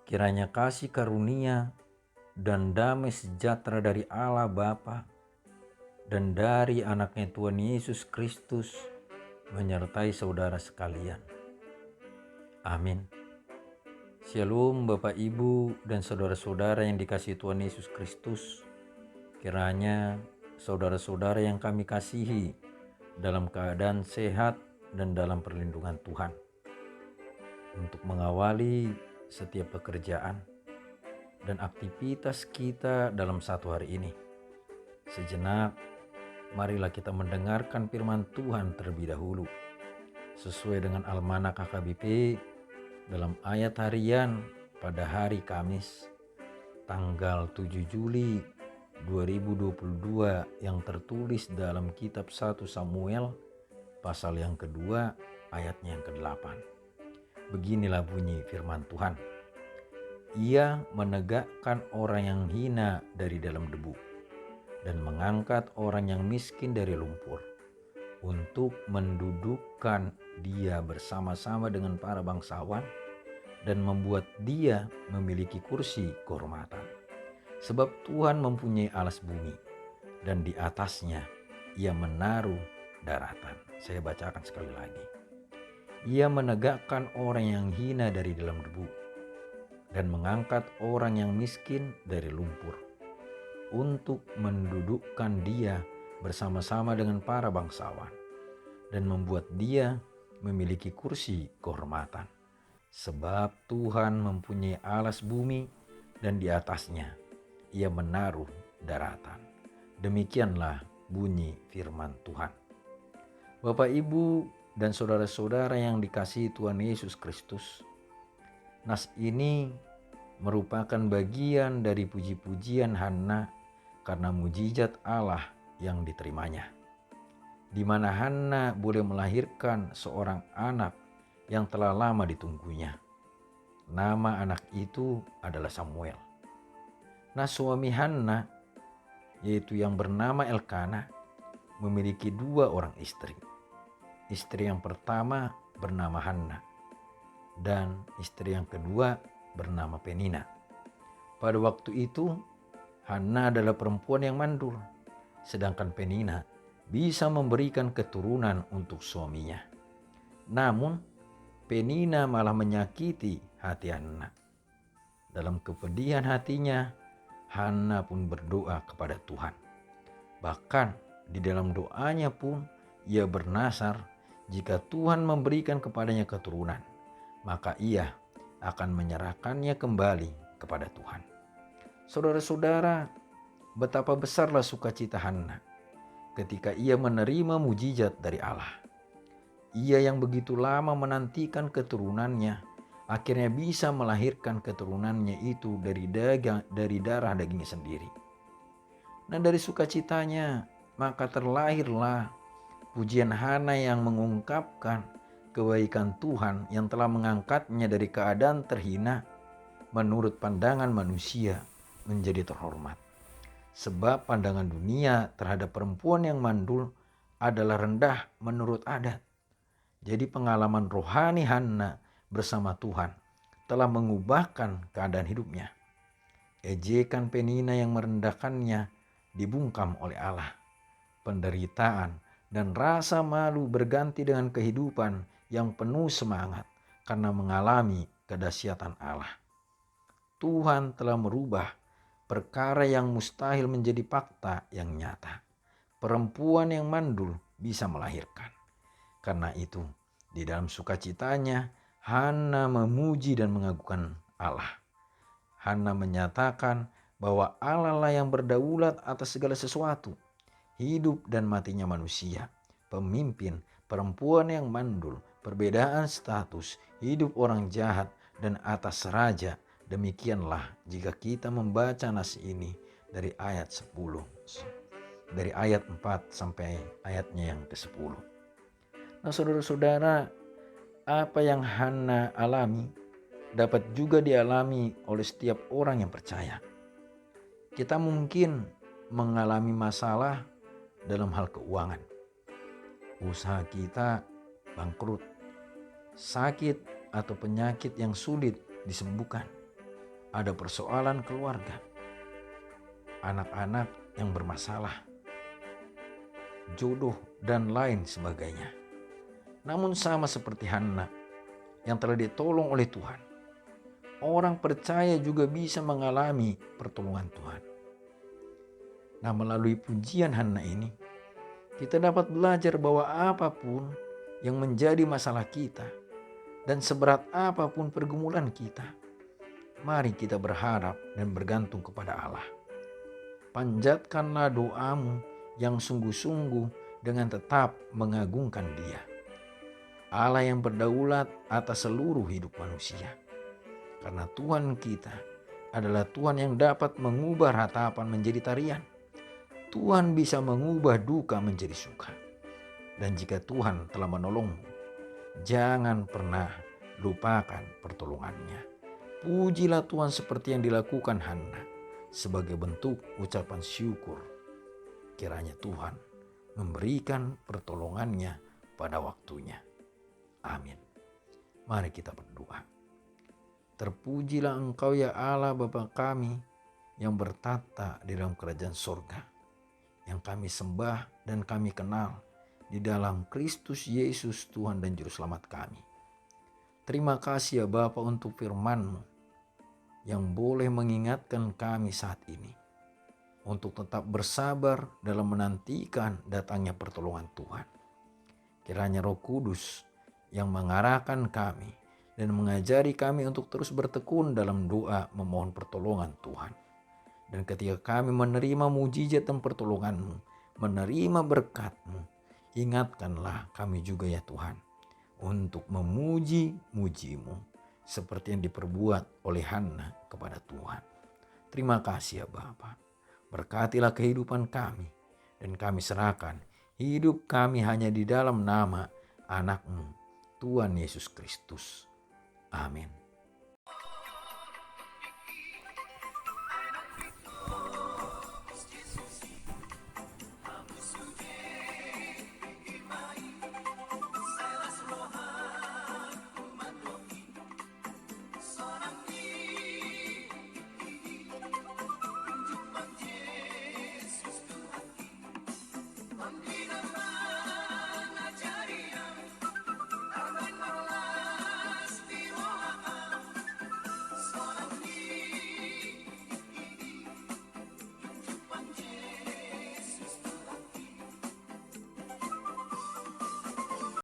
Kiranya kasih karunia dan damai sejahtera dari Allah Bapa dan dari anaknya Tuhan Yesus Kristus menyertai saudara sekalian. Amin. Shalom Bapak Ibu dan saudara-saudara yang dikasihi Tuhan Yesus Kristus. Kiranya saudara-saudara yang kami kasihi dalam keadaan sehat dan dalam perlindungan Tuhan. Untuk mengawali setiap pekerjaan dan aktivitas kita dalam satu hari ini. Sejenak, marilah kita mendengarkan firman Tuhan terlebih dahulu. Sesuai dengan Almanak HKBP dalam ayat harian pada hari Kamis, tanggal 7 Juli 2022 yang tertulis dalam kitab 1 Samuel pasal yang kedua ayatnya yang ke-8. Beginilah bunyi firman Tuhan. Ia menegakkan orang yang hina dari dalam debu dan mengangkat orang yang miskin dari lumpur untuk mendudukkan dia bersama-sama dengan para bangsawan dan membuat dia memiliki kursi kehormatan. Sebab Tuhan mempunyai alas bumi dan di atasnya ia menaruh daratan. Saya bacakan sekali lagi. Ia menegakkan orang yang hina dari dalam debu dan mengangkat orang yang miskin dari lumpur untuk mendudukkan dia bersama-sama dengan para bangsawan dan membuat dia memiliki kursi kehormatan. Sebab Tuhan mempunyai alas bumi dan di atasnya ia menaruh daratan. Demikianlah bunyi firman Tuhan. Bapak, Ibu, dan saudara-saudara yang dikasihi Tuhan Yesus Kristus, nas ini merupakan bagian dari puji-pujian Hana karena mujizat Allah yang diterimanya, di mana Hana boleh melahirkan seorang anak yang telah lama ditunggunya. Nama anak itu adalah Samuel. Nah, suami Hana, yaitu yang bernama Elkana, memiliki 2 orang istri. Istri yang pertama bernama Hana dan istri yang kedua bernama Penina. Pada waktu itu Hana adalah perempuan yang mandul, sedangkan Penina bisa memberikan keturunan untuk suaminya. Namun Penina malah menyakiti hati Hana. Dalam kepedihan hatinya, Hana pun berdoa kepada Tuhan. Bahkan di dalam doanya pun ia bernasar jika Tuhan memberikan kepadanya keturunan, maka ia akan menyerahkannya kembali kepada Tuhan. Saudara-saudara, betapa besarlah sukacita Hana ketika ia menerima mujizat dari Allah. Ia yang begitu lama menantikan keturunannya, akhirnya bisa melahirkan keturunannya itu dari darah dagingnya sendiri. Nah, dari sukacitanya maka terlahirlah pujian Hana yang mengungkapkan kebaikan Tuhan yang telah mengangkatnya dari keadaan terhina menurut pandangan manusia menjadi terhormat. Sebab pandangan dunia terhadap perempuan yang mandul adalah rendah menurut adat. Jadi pengalaman rohani Hana bersama Tuhan telah mengubahkan keadaan hidupnya. Ejekan Penina yang merendahkannya dibungkam oleh Allah. Penderitaan dan rasa malu berganti dengan kehidupan yang penuh semangat karena mengalami kedahsyatan Allah. Tuhan telah merubah perkara yang mustahil menjadi fakta yang nyata. Perempuan yang mandul bisa melahirkan. Karena itu, di dalam sukacitanya, Hana memuji dan mengagukan Allah. Hana menyatakan bahwa Allah lah yang berdaulat atas segala sesuatu, hidup dan matinya manusia, pemimpin, perempuan yang mandul, perbedaan status, hidup orang jahat, dan atas raja. Demikianlah jika kita membaca nas ini dari ayat 10, dari ayat 4 sampai ayatnya yang ke-10. Nah, saudara-saudara, apa yang Hana alami dapat juga dialami oleh setiap orang yang percaya. Kita mungkin mengalami masalah dalam hal keuangan. Usaha kita bangkrut, sakit atau penyakit yang sulit disembuhkan. ada persoalan keluarga, anak-anak yang bermasalah, jodoh, dan lain sebagainya. Namun sama seperti Hana yang telah ditolong oleh Tuhan, orang percaya juga bisa mengalami pertolongan Tuhan. Nah, melalui pujian Hana ini, kita dapat belajar bahwa apapun yang menjadi masalah kita dan seberat apapun pergumulan kita, mari kita berharap dan bergantung kepada Allah. Panjatkanlah doamu yang sungguh-sungguh dengan tetap mengagungkan Dia, Allah yang berdaulat atas seluruh hidup manusia. Karena Tuhan kita adalah Tuhan yang dapat mengubah ratapan menjadi tarian. Tuhan bisa mengubah duka menjadi suka. Dan jika Tuhan telah menolongmu, jangan pernah lupakan pertolongannya. Pujilah Tuhan seperti yang dilakukan Hana sebagai bentuk ucapan syukur. Kiranya Tuhan memberikan pertolongannya pada waktunya. Amin. Mari kita berdoa. Terpujilah Engkau ya Allah Bapa kami yang bertata di dalam kerajaan sorga, yang kami sembah dan kami kenal di dalam Kristus Yesus Tuhan dan Juru Selamat kami. Terima kasih ya Bapa untuk firman-Mu yang boleh mengingatkan kami saat ini untuk tetap bersabar dalam menantikan datangnya pertolongan Tuhan. Kiranya Roh Kudus yang mengarahkan kami dan mengajari kami untuk terus bertekun dalam doa memohon pertolongan Tuhan. Dan ketika kami menerima mujizat dan pertolongan-Mu, menerima berkat-Mu, ingatkanlah kami juga ya Tuhan untuk memuji-Mu seperti yang diperbuat oleh Hana kepada Tuhan. Terima kasih ya Bapa. Berkatilah kehidupan kami dan kami serahkan hidup kami hanya di dalam nama anak-Mu, Tuhan Yesus Kristus. Amin.